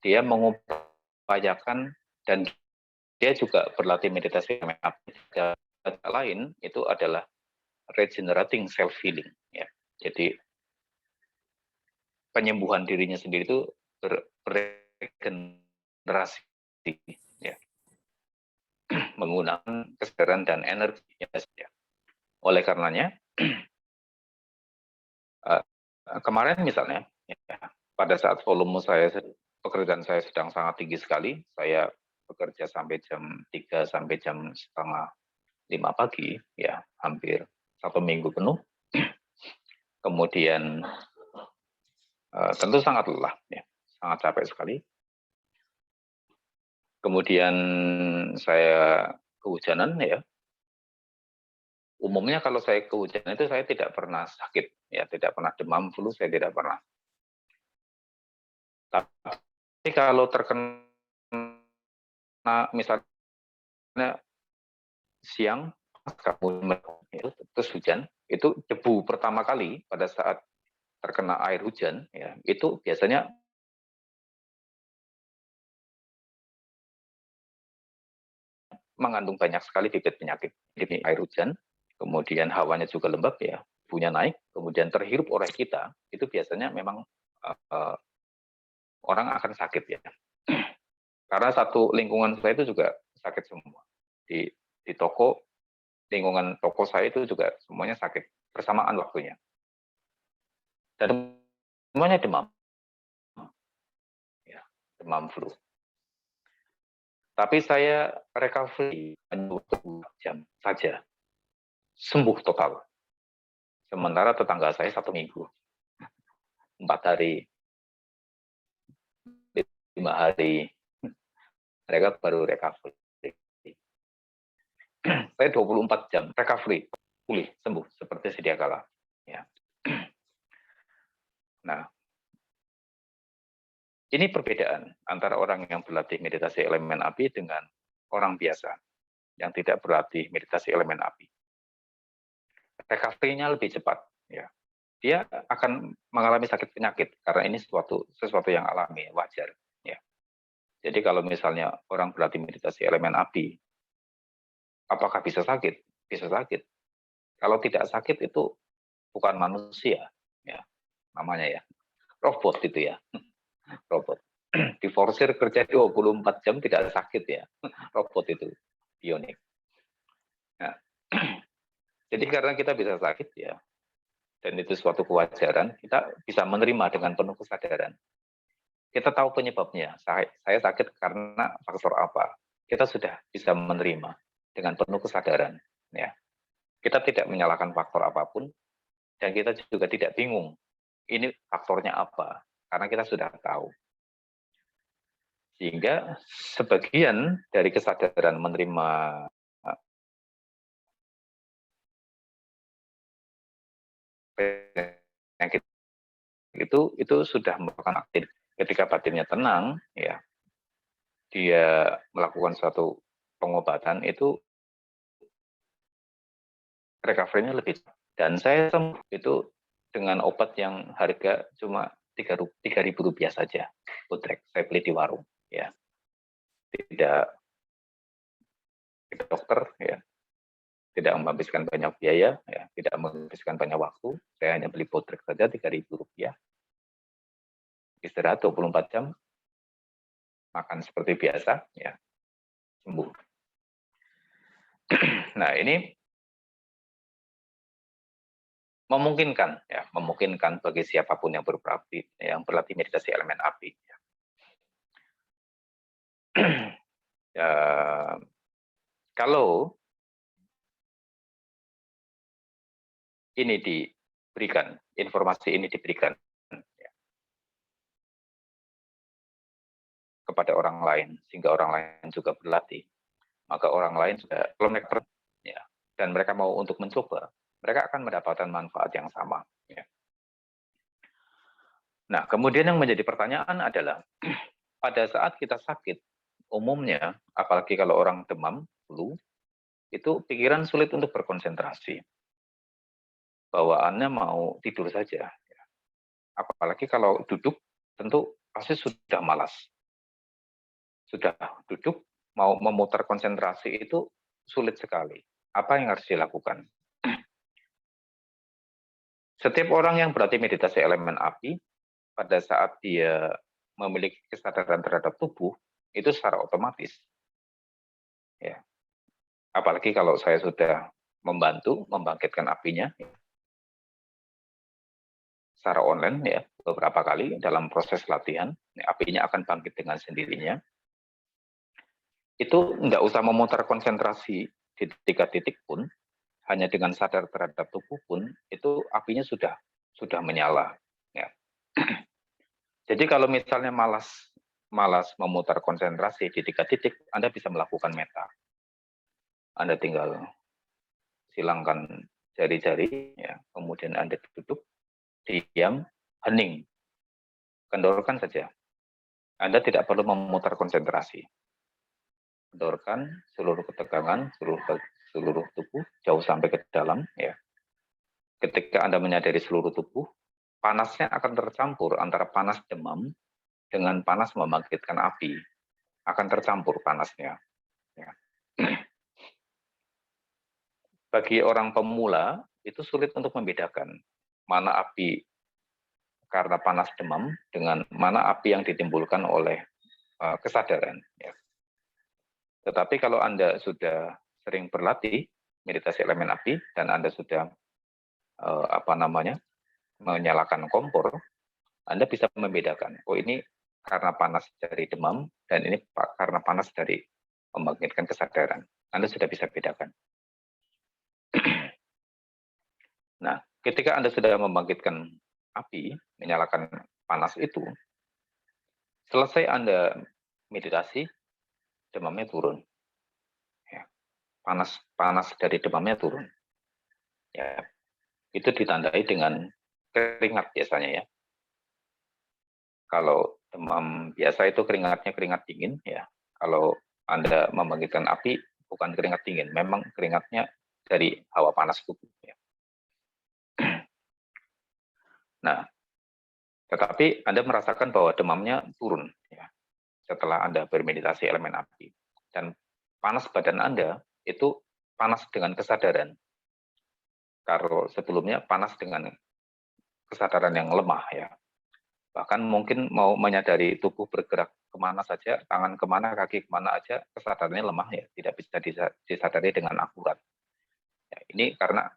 dia mengupayakan, dan dia juga berlatih meditasi lain itu adalah regenerating self healing, ya. Jadi penyembuhan dirinya sendiri itu beregenerasi, ya, menggunakan kesadaran dan energinya. Ya. Oleh karenanya, kemarin misalnya, ya, pada saat volume pekerjaan saya sedang sangat tinggi sekali, saya bekerja sampai jam 3 sampai jam setengah 5 pagi, ya, hampir 1 minggu penuh. Kemudian tentu sangat lelah, ya, sangat capek sekali. Kemudian saya kehujanan, ya. Umumnya kalau saya kehujanan itu saya tidak pernah sakit, ya, tidak pernah demam, flu, saya tidak pernah. Tapi kalau terkena misalnya siang, terus hujan, itu debu pertama kali pada saat terkena air hujan, ya, itu biasanya mengandung banyak sekali bibit penyakit. Ini air hujan, kemudian hawanya juga lembab, ya, debunya naik, kemudian terhirup oleh kita, itu biasanya memang orang akan sakit, ya. Karena satu lingkungan saya itu juga sakit semua. Di toko, lingkungan toko saya itu juga semuanya sakit bersamaan waktunya. Dan semuanya demam. Ya, demam flu. Tapi saya recovery hanya 2 jam saja. Sembuh total. Sementara tetangga saya 1 minggu. 4 hari, 5 hari, mereka baru recovery. Saya 24 jam recovery, pulih, sembuh seperti sedia kala. Ya. Nah, ini perbedaan antara orang yang berlatih meditasi elemen api dengan orang biasa yang tidak berlatih meditasi elemen api. Recovery-nya lebih cepat, ya. Dia akan mengalami sakit penyakit karena ini sesuatu yang alami, wajar, ya. Jadi kalau misalnya orang berlatih meditasi elemen api, apakah bisa sakit? Bisa sakit. Kalau tidak sakit itu bukan manusia, ya, namanya, ya. Robot itu, ya. Robot. Diforsir kerja 24 jam tidak sakit, ya. Robot itu, bionik. Nah, jadi karena kita bisa sakit, ya, dan itu suatu kewajaran, kita bisa menerima dengan penuh kesadaran. Kita tahu penyebabnya, saya sakit karena faktor apa. Kita sudah bisa menerima dengan penuh kesadaran. Ya. Kita tidak menyalahkan faktor apapun, dan kita juga tidak bingung, ini faktornya apa, karena kita sudah tahu. Sehingga sebagian dari kesadaran menerima penyakit itu sudah merupakan aktif. Ketika batinnya tenang, ya, dia melakukan suatu pengobatan, itu recovery-nya lebih cepat. Dan saya sembuh itu dengan obat yang harga cuma Rp3.000 saja. Putrek, saya beli di warung, ya. Tidak ke dokter, ya. Tidak menghabiskan banyak biaya, ya. Tidak menghabiskan banyak waktu. Saya hanya beli putrek saja Rp3.000. Istirahat 24 jam, makan seperti biasa, ya, sembuh. Nah, ini memungkinkan, ya, memungkinkan bagi siapapun yang berlatih meditasi elemen api. Ya. Ya, kalau ini diberikan, informasi ini diberikan, ya, kepada orang lain, sehingga orang lain juga berlatih, maka orang lain juga, kalau mereka, ya, dan mereka mau untuk mencoba, mereka akan mendapatkan manfaat yang sama. Ya. Nah, kemudian yang menjadi pertanyaan adalah, pada saat kita sakit, umumnya, apalagi kalau orang demam, flu, itu pikiran sulit untuk berkonsentrasi. Bawaannya mau tidur saja. Apalagi kalau duduk, tentu pasti sudah malas. Sudah duduk, mau memutar konsentrasi itu sulit sekali. Apa yang harus dilakukan? Setiap orang yang berlatih meditasi elemen api, pada saat dia memiliki kesadaran terhadap tubuh, itu secara otomatis. Ya. Apalagi kalau saya sudah membantu membangkitkan apinya secara online ya beberapa kali dalam proses latihan, apinya akan bangkit dengan sendirinya. Itu nggak usah memutar konsentrasi di titik pun, hanya dengan sadar terhadap tubuh pun itu apinya sudah menyala. Ya. Jadi kalau misalnya malas memutar konsentrasi di 3 titik, Anda bisa melakukan meta. Anda tinggal silangkan jari-jari, ya, kemudian Anda duduk, diam, hening, kendorkan saja. Anda tidak perlu memutar konsentrasi. Kendorkan seluruh ketegangan, seluruh tubuh, jauh sampai ke dalam. Ya. Ketika Anda menyadari seluruh tubuh, panasnya akan tercampur antara panas demam dengan panas membangkitkan api. Akan tercampur panasnya. Ya. Bagi orang pemula, itu sulit untuk membedakan mana api karena panas demam dengan mana api yang ditimbulkan oleh kesadaran. Ya. Tetapi kalau Anda sudah sering berlatih meditasi elemen api dan Anda sudah menyalakan kompor, Anda bisa membedakan. Oh, ini karena panas dari demam dan ini karena panas dari membangkitkan kesadaran. Anda sudah bisa bedakan. Nah, ketika Anda sudah membangkitkan api, menyalakan panas itu, selesai Anda meditasi, demamnya turun. Ya, panas dari demamnya turun. Ya, itu ditandai dengan keringat biasanya ya. Kalau demam biasa itu keringatnya keringat dingin ya. Kalau Anda membangkitkan api bukan keringat dingin, memang keringatnya dari hawa panas tubuh ya. Nah, tetapi Anda merasakan bahwa demamnya turun ya, setelah Anda bermeditasi elemen api. Dan panas badan Anda itu panas dengan kesadaran. Kalau sebelumnya panas dengan kesadaran yang lemah ya. Bahkan mungkin mau menyadari tubuh bergerak kemana saja, tangan kemana, kaki kemana aja, kesadarannya lemah ya, tidak bisa disadari dengan akurat. Ya, ini karena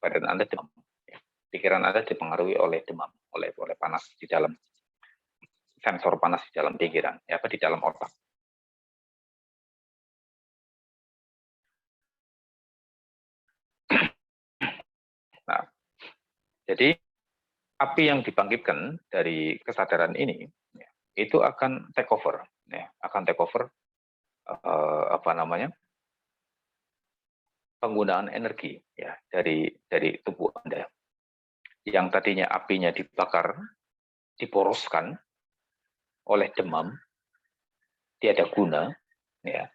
badan Anda demam. Ya. Pikiran Anda dipengaruhi oleh demam, oleh panas di dalam sensor panas di dalam pikiran, ya, apa di dalam otak. Nah, jadi api yang dibangkitkan dari kesadaran ini ya, itu akan take over, ya, akan take over penggunaan energi ya dari tubuh Anda. Yang tadinya apinya dibakar, diporoskan oleh demam, tiada guna, ya.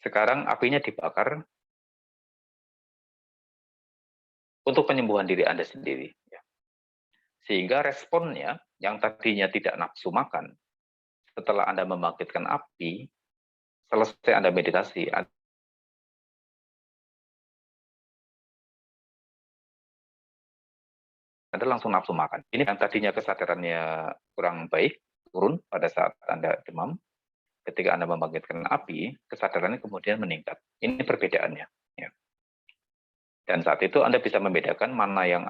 Sekarang apinya dibakar untuk penyembuhan diri Anda sendiri. Ya. Sehingga responnya yang tadinya tidak nafsu makan, setelah Anda membangkitkan api, selesai Anda meditasi, Anda langsung nafsu makan. Ini yang tadinya kesadarannya kurang baik, turun pada saat Anda demam, ketika Anda membangkitkan api, kesadarannya kemudian meningkat. Ini perbedaannya. Ya. Dan saat itu Anda bisa membedakan mana yang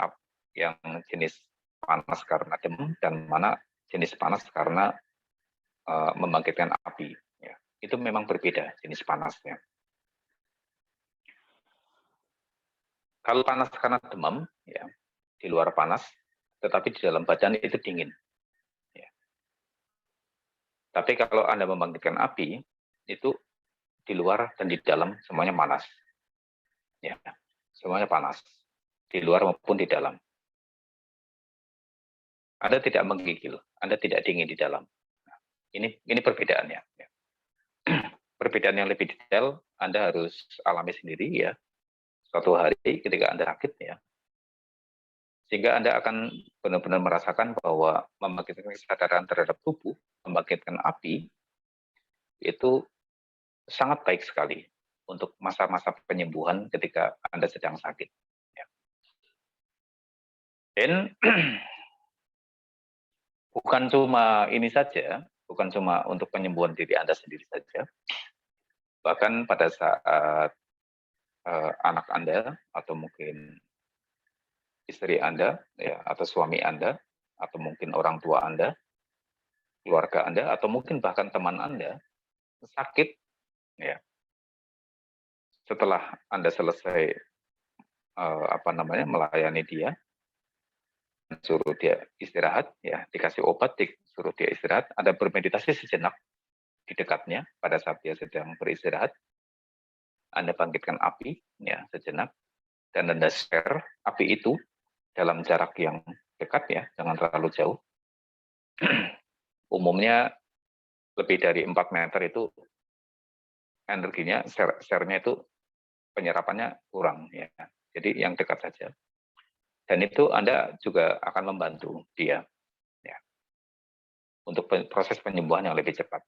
jenis panas karena demam dan mana jenis panas karena membangkitkan api. Ya. Itu memang berbeda jenis panasnya. Kalau panas karena demam, ya, di luar panas, tetapi di dalam badan itu dingin. Ya. Tapi kalau Anda membangkitkan api, itu di luar dan di dalam semuanya panas. Ya, semuanya panas. Di luar maupun di dalam. Anda tidak menggigil, Anda tidak dingin di dalam. Nah, ini perbedaannya. Ya. Perbedaan yang lebih detail Anda harus alami sendiri ya. Suatu hari ketika Anda sakit ya, sehingga Anda akan benar-benar merasakan bahwa membangkitkan kesadaran terhadap tubuh, membangkitkan api, itu sangat baik sekali untuk masa-masa penyembuhan ketika Anda sedang sakit. Ya. Dan bukan cuma ini saja, bukan cuma untuk penyembuhan diri Anda sendiri saja, bahkan pada saat anak Anda atau mungkin istri Anda, ya, atau suami Anda, atau mungkin orang tua Anda, keluarga Anda, atau mungkin bahkan teman Anda sakit, ya. Setelah Anda selesai melayani dia, suruh dia istirahat, ya, dikasih obat, disuruh dia istirahat, Anda bermeditasi sejenak di dekatnya pada saat dia sedang beristirahat, Anda bangkitkan api, ya, sejenak, dan Anda share api itu dalam jarak yang dekat ya, jangan terlalu jauh. Umumnya lebih dari 4 meter itu energinya, share-nya itu penyerapannya kurang ya. Jadi yang dekat saja. Dan itu Anda juga akan membantu dia ya, untuk proses penyembuhan yang lebih cepat.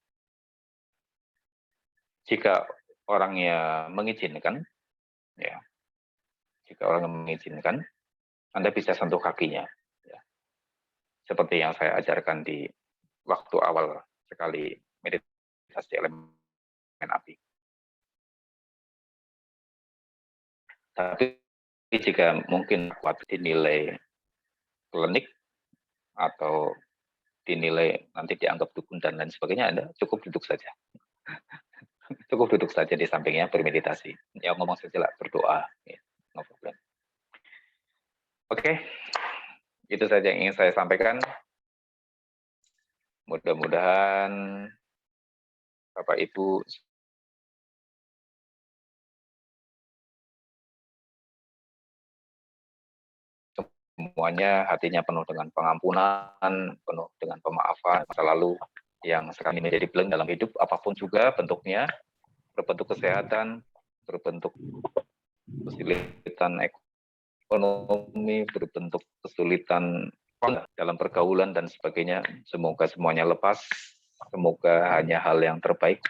Jika orangnya mengizinkan, ya, jika orang mengizinkan, Anda bisa sentuh kakinya. Ya. Seperti yang saya ajarkan di waktu awal sekali meditasi elemen api. Tapi jika mungkin kuat dinilai klinik atau dinilai nanti dianggap dukun dan lain sebagainya, Anda cukup duduk saja. Cukup duduk saja di sampingnya bermeditasi. Ya ngomong saja lah, berdoa. Ya, no problem. Oke, itu saja yang ingin saya sampaikan. Mudah-mudahan Bapak Ibu semuanya hatinya penuh dengan pengampunan, penuh dengan pemaafan masa lalu yang sekarang ini menjadi blank dalam hidup, apapun juga bentuknya, berbentuk kesehatan, berbentuk kesulitan ekonomi, berbentuk kesulitan dalam pergaulan dan sebagainya. Semoga semuanya lepas, semoga hanya hal yang terbaik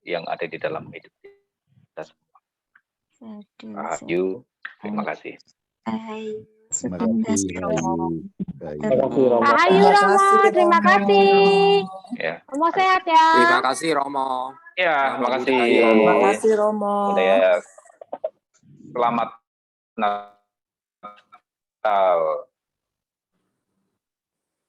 yang ada di dalam hidup kita semua. Terima kasih. Terima kasih Romo. Ayo Romo, terima kasih. Ya. Romo sehat ya. Terima kasih Romo. Ya, terima kasih. Terima kasih Romo. Selamat Natal.